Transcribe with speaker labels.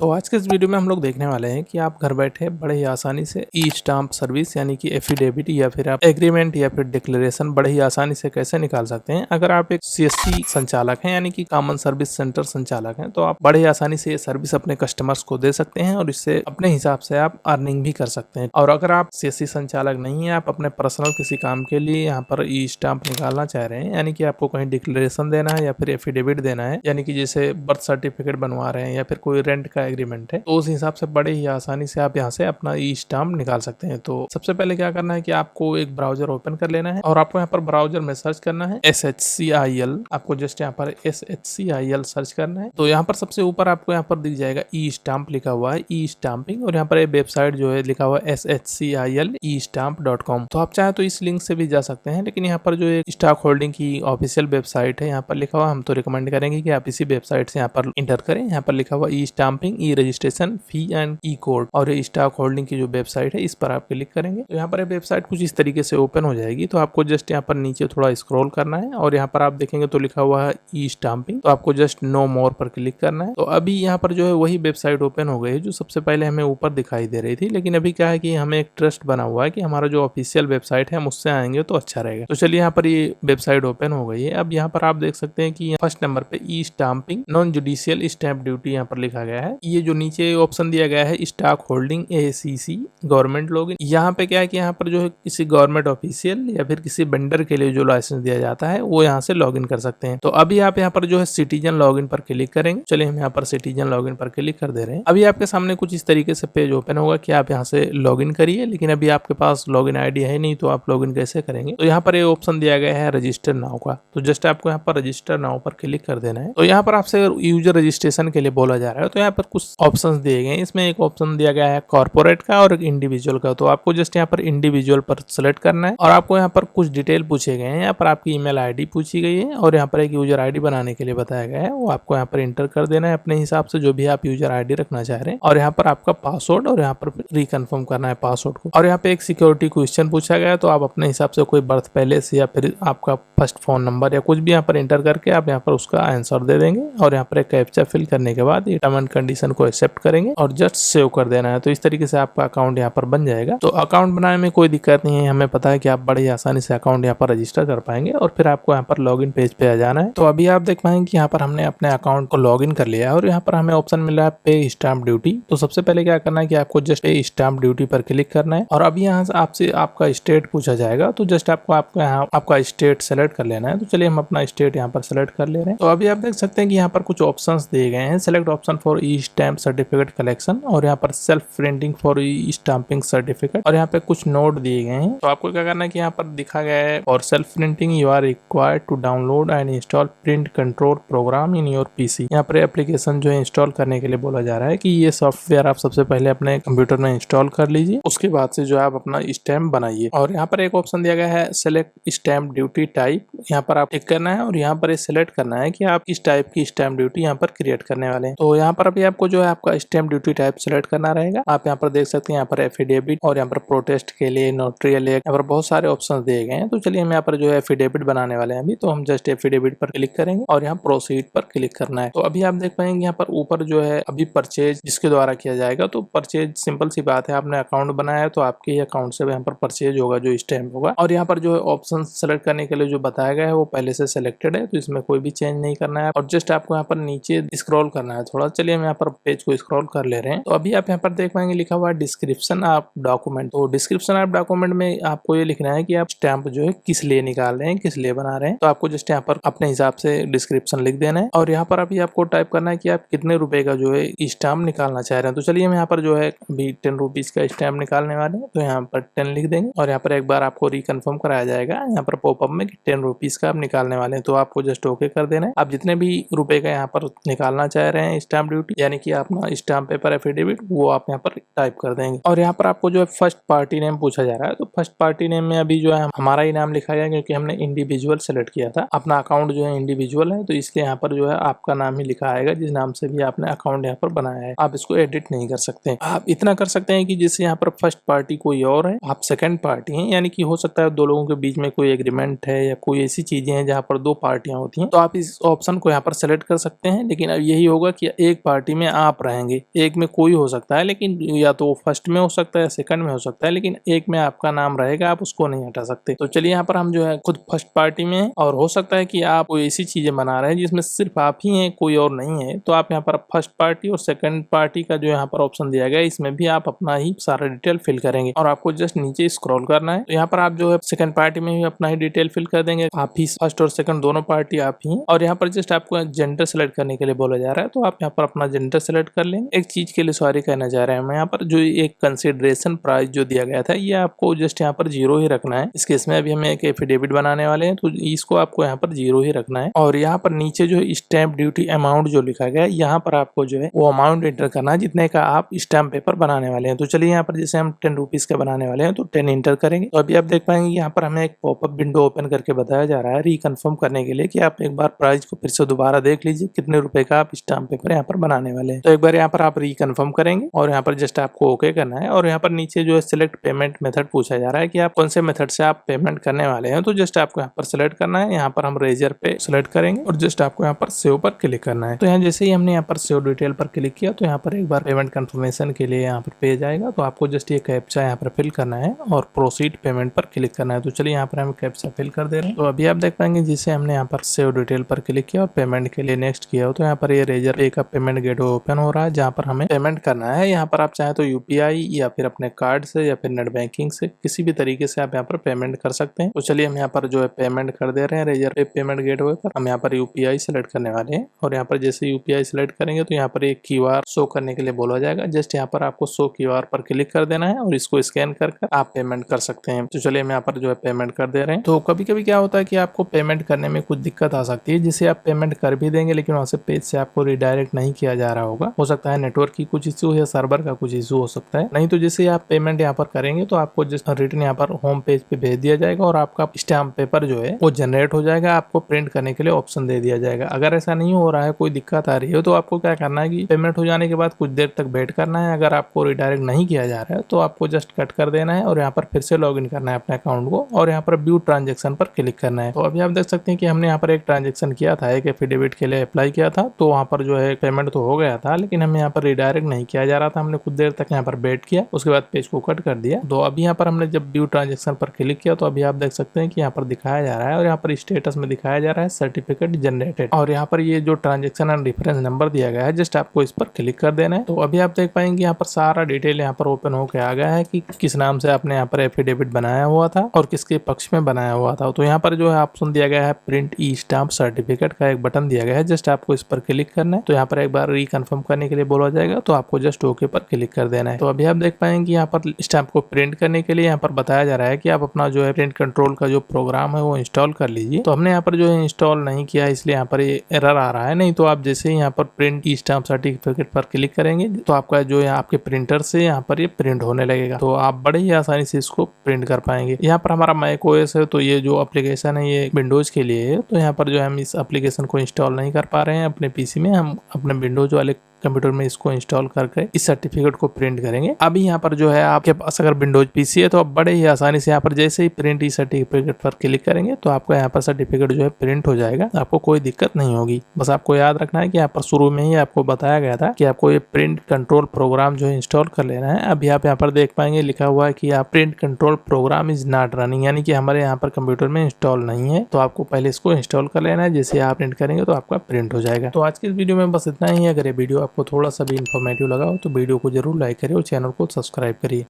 Speaker 1: तो आज के इस वीडियो में हम लोग देखने वाले हैं कि आप घर बैठे बड़े ही आसानी से ई स्टाम्प सर्विस यानी कि एफिडेविट या फिर आप एग्रीमेंट या फिर डिक्लेरेशन बड़े ही आसानी से कैसे निकाल सकते हैं। अगर आप एक सीएससी संचालक हैं यानी कि कॉमन सर्विस सेंटर संचालक हैं तो आप बड़े ही आसानी से ये सर्विस अपने कस्टमर्स को दे सकते हैं और इससे अपने हिसाब से आप अर्निंग भी कर सकते हैं। और अगर आप सीएससी संचालक नहीं है, आप अपने पर्सनल किसी काम के लिए यहाँ पर ई स्टाम्प निकालना चाह रहे हैं, यानी कि आपको कहीं डिक्लेरेशन देना है या फिर एफिडेविट देना है, यानी कि जैसे बर्थ सर्टिफिकेट बनवा रहे हैं या फिर कोई रेंट का एग्रीमेंट है, तो उस हिसाब से बड़े ही आसानी से आप यहाँ से अपना ई स्टाम्प निकाल सकते हैं। तो सबसे पहले क्या करना है कि आपको एक ब्राउजर ओपन कर लेना है और आपको यहाँ पर ब्राउजर में सर्च करना है SHCIL। आपको जस्ट यहाँ पर SHCIL सर्च करना है। तो यहाँ पर सबसे ऊपर आपको यहाँ पर दिख जाएगा ई स्टाम्प लिखा हुआ है, ई स्टाम्पिंग, और यहाँ पर वेबसाइट जो है लिखा हुआ है SHCIL-estamp.com। तो आप चाहे तो इस लिंक से भी जा सकते हैं, लेकिन यहाँ पर जो एक स्टॉक होल्डिंग की ऑफिशियल वेबसाइट है यहाँ पर लिखा हुआ, हम तो रिकमेंड करेंगे कि आप इसी वेबसाइट से यहाँ पर इंटर करें। यहाँ पर लिखा हुआ e stamping, e registration fee and e code, और ये स्टॉक होल्डिंग की जो वेबसाइट है इस पर आप क्लिक करेंगे तो यहाँ पर वेबसाइट कुछ इस तरीके से ओपन हो जाएगी। तो आपको जस्ट यहाँ पर नीचे थोड़ा स्क्रॉल करना है और यहाँ पर आप देखेंगे तो लिखा हुआ है ई स्टाम्पिंग, तो आपको जस्ट नो मोर पर क्लिक करना है। तो अभी यहाँ पर जो है वही वेबसाइट ओपन हो गई है जो सबसे पहले हमें ऊपर दिखाई दे रही थी, लेकिन अभी क्या है कि हमें एक ट्रस्ट बना हुआ है कि हमारा जो ऑफिशियल वेबसाइट है हम उससे आएंगे तो अच्छा रहेगा। तो चलिए यहाँ पर ये वेबसाइट ओपन हो गई है। अब यहाँ पर आप देख सकते हैं कि फर्स्ट नंबर पे e stamping non judicial stamp duty यहाँ पर लिखा गया है। ये जो नीचे ऑप्शन दिया गया है stock holding ACC government login, यहाँ पे क्या है कि यहाँ पर जो है किसी गवर्नमेंट ऑफिशियल या फिर किसी वेंडर के लिए जो लाइसेंस दिया जाता है वो यहाँ से लॉगिन कर सकते हैं। तो अभी आप यहाँ पर जो है सिटीजन लॉगिन पर क्लिक करेंगे। चलिए हम यहाँ पर सिटीजन लॉगिन पर क्लिक कर दे रहे हैं। अभी आपके सामने कुछ इस तरीके से पेज ओपन होगा कि आप यहाँ से लॉगिन करिए, लेकिन अभी आपके पास लॉगिन आईडी है नहीं तो आप लॉगिन कैसे करेंगे। तो यहाँ पर ये ऑप्शन दिया गया है रजिस्टर नाउ का, तो जस्ट आपको यहाँ पर रजिस्टर नाउ पर क्लिक कर देना है। तो यहाँ पर आपसे यूजर रजिस्ट्रेशन के लिए बोला जा रहा है, तो यहाँ पर कुछ ऑप्शंस दिए गए हैं। इसमें एक ऑप्शन दिया गया है कॉर्पोरेट का और एक इंडिविजुअल का। तो आपको जस्ट यहाँ पर इंडिविजुअल पर सेलेक्ट करना है और आपको यहाँ पर कुछ डिटेल पूछे गए हैं। यहाँ पर आपकी ईमेल आईडी पूछी गई है और यहाँ पर एक यूजर आईडी बनाने के लिए बताया गया है, वो आपको यहाँ पर इंटर कर देना है अपने हिसाब से जो भी आप यूजर आईडी रखना चाह रहे हैं। और यहाँ पर आपका पासवर्ड और यहाँ पर रिकन्फर्म करना है पासवर्ड को। और यहाँ पे एक सिक्योरिटी क्वेश्चन पूछा गया है, तो आप अपने हिसाब से कोई बर्थ पैलेस या फिर आपका फर्स्ट फोन नंबर या कुछ भी यहाँ पर इंटर करके आप यहाँ पर उसका आंसर दे देंगे। और यहाँ पर एक कैप्चा फिल करने के बाद ये टर्म एंड कंडीशन को एक्सेप्ट करेंगे और जस्ट सेव कर देना है। तो इस तरीके से आपका अकाउंट यहाँ पर बन जाएगा। तो अकाउंट बनाने में कोई दिक्कत नहीं है, हमें पता है कि आप बड़ी आसानी से अकाउंट यहाँ पर रजिस्टर कर पाएंगे और फिर आपको यहाँ पर लॉगिन पेज पे आ जाना है। तो अभी आप देख पाएंगे कि यहाँ पर हमने अपने अकाउंट को लॉगिन कर लिया है और यहाँ पर हमें ऑप्शन मिल रहा है पे स्टाम्प ड्यूटी। तो सबसे पहले क्या करना है कि आपको जस्ट पे स्टाम्प ड्यूटी पर क्लिक करना है और अभी यहाँ से आपसे आपका स्टेट पूछा जाएगा। तो जस्ट आपको यहाँ आपका स्टेट सेलेक्ट कर लेना है। तो चलिए हम अपना स्टेट यहाँ पर सेलेक्ट कर ले रहे हैं। तो अभी आप देख सकते हैं कि यहाँ पर कुछ ऑप्शंस दिए गए हैं, select option for E stamp certificate collection, और यहाँ पर self printing for E stamping certificate, और यहाँ पे कुछ नोट दिए गए हैं। तो आपको क्या करना है कि यहाँ पर दिखा गया है और self printing you are required to download and install print control program in your PC. यहाँ पर एप्लीकेशन जो है इंस्टॉल करने के लिए बोला जा रहा है कि ये सॉफ्टवेयर आप सबसे पहले अपने कंप्यूटर में इंस्टॉल कर लीजिए, उसके बाद से जो है आप अपना स्टैम्प बनाइए। और यहाँ पर एक ऑप्शन दिया गया है सेलेक्ट स्टैम्प ड्यूटी टाइप, यहाँ पर आप क्लिक करना है और यहाँ पर सेलेक्ट करना है कि आप किस टाइप की स्टैम्प ड्यूटी यहाँ पर क्रिएट करने वाले हैं। तो यहाँ पर अभी आपको जो है आपका स्टैम्प ड्यूटी टाइप सेलेक्ट करना रहेगा। आप यहाँ पर देख सकते हैं यहाँ पर एफिडेविट और यहाँ पर प्रोटेस्ट के लिए नोटरियल, यहाँ पर बहुत सारे ऑप्शन दिए गए हैं। तो चलिए हम यहाँ पर जो है एफिडेविट बनाने वाले हैं अभी, तो हम जस्ट एफिडेविट पर क्लिक करेंगे और यहाँ प्रोसीड पर क्लिक करना है। तो अभी आप देख पाएंगे यहाँ पर ऊपर जो है अभी परचेज जिसके द्वारा किया जाएगा। तो परचेज सिंपल सी बात है, आपने अकाउंट बनाया है तो आपके ही अकाउंट से यहाँ पर परचेज होगा जो स्टैम्प होगा। और यहाँ पर जो है ऑप्शन सेलेक्ट करने के लिए जो बताया गया है वो पहले से सिलेक्टेड है, तो इसमें कोई भी चेंज नहीं करना है और जस्ट आपको यहाँ पर नीचे स्क्रॉल करना है थोड़ा। चलिए हम यहाँ पर पेज को स्क्रॉल कर ले रहे हैं। तो अभी आप यहाँ पर देख पाएंगे लिखा हुआ है डिस्क्रिप्शन ऑफ डॉक्यूमेंट। तो डिस्क्रिप्शन ऑफ डॉक्यूमेंट में आपको ये लिखना है कि आप स्टैम्प जो है किस लिए निकाल रहे हैं, किस लिए बना रहे हैं। तो आपको जस्ट यहाँ पर अपने हिसाब से डिस्क्रिप्शन लिख देना है और यहाँ पर अभी आपको टाइप करना है कि आप कितने रुपए का जो है स्टैम्प निकालना चाह रहे हैं। तो चलिए हम यहाँ पर जो है अभी 10 रुपीज का स्टैम्प निकालने वाले हैं, तो यहाँ पर 10 लिख देंगे और यहाँ पर एक बार आपको रिकन्फर्म कराया जाएगा यहाँ पर पॉपअप में कि 10 रुपीज का आप निकालने वाले हैं। तो आपको जस्ट ओके कर देना है। आप जितने भी रुपए का यहाँ पर निकालना चाह रहे हैं स्टैम्प ड्यूटी यानी कि अपना स्टैम्प पेपर एफिडेविट, वो आप यहाँ पर टाइप कर देंगे। और यहाँ पर आपको जो है फर्स्ट पार्टी नेम पूछा जा रहा है। तो फर्स्ट पार्टी नेम में अभी जो है हमारा ही नाम लिखा गया क्योंकि हमने इंडिविजुअल सेलेक्ट किया था। अपना अकाउंट जो है इंडिविजुअल है, तो इसलिए यहाँ पर जो है आपका नाम ही लिखा आएगा जिस नाम से भी आपने अकाउंट यहाँ पर बनाया है। आप इसको एडिट नहीं कर सकते। आप इतना कर सकते हैं कि जिससे यहाँ पर फर्स्ट पार्टी कोई और है, आप सेकंड पार्टी हैं, यानी कि हो सकता है दो लोगों के बीच में कोई एग्रीमेंट है या कोई ऐसी चीजें हैं जहाँ पर दो पार्टियां होती हैं, तो आप इस ऑप्शन को यहाँ पर सेलेक्ट कर सकते हैं। लेकिन अब यही होगा कि एक पार्टी में आप रहेंगे। एक में कोई हो सकता है, लेकिन या तो फर्स्ट में हो सकता है, सेकंड में हो सकता है, लेकिन एक में आपका नाम रहेगा, आप उसको नहीं हटा सकते। तो चलिए यहाँ पर हम जो है खुद फर्स्ट पार्टी में हैं, और हो सकता है कि आप कोई ऐसी चीजें बना रहे हैं जिसमें सिर्फ आप ही हैं, कोई और नहीं है। तो आप यहाँ पर फर्स्ट पार्टी और सेकंड पार्टी का जो यहाँ पर ऑप्शन दिया गया है, इसमें भी आप अपना ही सारा डिटेल फिल करेंगे और आपको जस्ट नीचे स्क्रॉल करना है। तो यहाँ पर आप जो है सेकंड पार्टी में भी अपना ही डिटेल फिल कर देंगे, आप ही फर्स्ट और सेकंड दोनों पार्टी आप ही। और यहाँ पर जस्ट आपको जेंडर सेलेक्ट करने के लिए बोला जा रहा है, तो आप यहाँ पर अपना जेंडर सेलेक्ट कर लेंगे। एक चीज के लिए सॉरी कहना चाह रहे हैं मैं, यहाँ पर जो एक कंसिडरेशन प्राइस जो दिया गया था, ये आपको जस्ट यहाँ पर 0 ही रखना है। इस केस में अभी हम एक एफिडेविट बनाने वाले हैं, तो इसको आपको यहाँ पर 0 ही रखना है। और यहाँ पर नीचे जो स्टैंप ड्यूटी अमाउंट जो लिखा गया है, यहाँ पर आपको जो है वो अमाउंट एंटर करना है जितने का आप स्टैंप पेपर बनाने वाले हैं। तो चलिए यहाँ पर जैसे हम 10 रुपीज का बनाने वाले हैं, तो 10 एंटर करेंगे। तो अभी आप देख पाएंगे यहाँ पर हमें एक पॉपअप विंडो ओपन करके बताया जा रहा है रिकन्फर्म करने के लिए कि आप एक बार प्राइस को फिर से दोबारा देख लीजिए कितने रुपए का आप स्टैंप पेपर यहाँ पर बनाने वाले हैं। तो एक बार यहाँ पर आप रिकन्फर्म करेंगे और यहाँ पर जस्ट आपको ओके करना है। और यहाँ पर नीचे जो है सिलेक्ट पेमेंट मेथड पूछा जा रहा है कि आप कौन से मेथड से आप पेमेंट करने वाले हैं। तो जस्ट आपको यहाँ पर सिलेक्ट करना है, यहाँ पर हम रेजर पे सिलेक्ट करेंगे और जस्ट आपको यहाँ पर सेव पर क्लिक करना है। तो यहाँ जैसे ही हमने यहाँ पर सेव डिटेल पर क्लिक किया, तो यहाँ पर एक बार पेमेंट कंफर्मेशन के लिए यहाँ पर पेज आएगा। तो आपको जस्ट ये कैप्चा यहाँ पर फिल करना है और प्रोसीड पेमेंट पर क्लिक करना है। तो चलिए यहाँ पर हम कैप्चा फिल कर दे रहे हैं। तो अभी आप देख पाएंगे जिसे हमने यहाँ पर सेव डिटेल पर क्लिक किया और पेमेंट के लिए नेक्स्ट किया हो, तो यहाँ पर ये रेजर पे का पेमेंट गेटवे ओपन हो रहा है जहाँ पर हमें पेमेंट करना है। यहाँ पर आप चाहे तो यूपीआई या फिर अपने कार्ड से या फिर नेट बैंकिंग से किसी भी तरीके से आप यहाँ पर पेमेंट कर सकते हैं। तो चलिए हम यहाँ पर जो है पेमेंट कर दे रहे हैं रेजर पे पेमेंट गेटवे पर। हम यहाँ पर यूपीआई सेलेक्ट करने वाले हैं और यहाँ पर जैसे यूपीआई सेलेक्ट करेंगे तो यहाँ पर एक क्यूआर शो करने के लिए बोला जाएगा। जस्ट यहाँ पर आपको शो क्यूआर पर क्लिक कर देना है और इसको स्कैन कर आप पेमेंट कर सकते हैं। तो चलिए हम यहाँ पर जो है पेमेंट कर दे रहे हैं। तो कभी कभी क्या होता है कि आपको पेमेंट करने में कुछ दिक्कत आ सकती है, जिसे आप पेमेंट कर भी देंगे लेकिन वहाँ से पेज से आपको रिडायरेक्ट नहीं किया जा रहा होगा। हो सकता है नेटवर्क की कुछ इशू या सर्वर का कुछ इशू हो सकता है। नहीं तो जैसे आप पेमेंट यहाँ पर करेंगे तो आपको जिस रिटर्न यहाँ पर होम पेज पे भेज दिया जाएगा और आपका स्टैम्प पेपर जो है वो जनरेट हो जाएगा, आपको प्रिंट करने के लिए ऑप्शन दे दिया जाएगा। अगर ऐसा नहीं हो रहा है, कोई दिक्कत आ रही है, तो आपको क्या करना है कि पेमेंट हो जाने के बाद कुछ देर तक वेट करना है। अगर आपको रिडायरेक्ट नहीं किया जा रहा है तो आपको जस्ट कट कर देना है और यहाँ पर फिर से लॉग इन करना है अपने अकाउंट को और यहाँ पर व्यू ट्रांजेक्शन पर क्लिक करना है। तो अभी आप देख सकते हैं कि हमने यहाँ पर एक ट्रांजेक्शन किया था, एक एफिडेविट के लिए अप्लाई किया था, तो वहाँ पर जो है पेमेंट तो हो गया था, लेकिन हमें यहाँ पर रिडायरेक्ट नहीं किया जा रहा था। हमने कुछ देर तक यहाँ पर वेट किया, उसके बाद पेज को कट कर दिया। तो अभी यहाँ पर हमने जब व्यू ट्रांजेक्शन पर क्लिक किया तो अभी आप देख सकते हैं कि यहाँ पर दिखाया जा रहा है और यहाँ पर स्टेटस में दिखाया जा रहा है सर्टिफिकेट जनरेटेड। और यहाँ पर ये जो ट्रांजेक्शन एंड रेफरेंस नंबर दिया गया है, जस्ट आपको इस पर क्लिक कर देना है। तो अभी आप देख पाएंगे यहाँ पर सारा डिटेल यहाँ पर ओपन होकर आ गया है कि किस नाम से आपने यहाँ पर एफिडेविट बनाया हुआ था और किसके पक्ष में बनाया हुआ था। तो यहाँ पर जो है ऑप्शन दिया गया है प्रिंट ई स्टाम्प सर्टिफिकेट का एक बटन दिया गया है, जस्ट आपको इस पर क्लिक करना है। तो यहाँ पर एक बार रिकन्फर्म करने के लिए बोला जाएगा, तो आपको जस्ट ओके पर क्लिक कर देना है। तो अभी आप देख पाएंगे यहाँ पर स्टाम्प को प्रिंट करने के लिए यहाँ पर बताया जा रहा है कि आप अपना जो है प्रिंट कंट्रोल का जो प्रोग्राम है वो इंस्टॉल कर लीजिए। तो हमने यहाँ पर जो है इंस्टॉल नहीं किया, इसलिए यहाँ पर ये एरर आ रहा है। नहीं तो आप जैसे ही यहाँ पर प्रिंट ई स्टाम्प सर्टिफिकेट पर क्लिक करेंगे तो आपका जो है आपके प्रिंटर से यहाँ पर ये प्रिंट होने लगेगा, तो आप बड़े ही आसानी से इसको प्रिंट कर पाएंगे। यहाँ पर हमारा मैक ओएस है, तो ये जो एप्लीकेशन है ये विंडोज के लिए है, तो यहाँ पर जो है हम इस एप्लीकेशन को इंस्टॉल नहीं कर पा रहे हैं अपने पीसी में। हम अपने विंडोज वाले कंप्यूटर में इसको इंस्टॉल करके इस सर्टिफिकेट को प्रिंट करेंगे। अभी यहाँ पर जो है आपके पास अगर विंडोज पीसी है तो आप बड़े ही आसानी से यहाँ पर जैसे ही प्रिंट ई सर्टिफिकेट पर क्लिक करेंगे तो आपका यहाँ पर सर्टिफिकेट जो है प्रिंट हो जाएगा, आपको कोई दिक्कत नहीं होगी। बस आपको याद रखना है कि यहाँ पर शुरू में ही आपको बताया गया था कि आपको ये प्रिंट कंट्रोल प्रोग्राम जो है इंस्टॉल कर लेना है। अभी आप यहाँ पर देख पाएंगे लिखा हुआ है कि आप print control program is not running, यानी कि हमारे यहाँ पर कंप्यूटर में इंस्टॉल नहीं है। तो आपको पहले इसको इंस्टॉल कर लेना है, जैसे आप प्रिंट करेंगे तो आपका प्रिंट हो जाएगा। तो आज की इस वीडियो में बस इतना ही है। अगर ये वीडियो आपको थोड़ा सा भी इन्फॉर्मेटिव लगा हो तो वीडियो को जरूर लाइक करिए और चैनल को सब्सक्राइब करिए।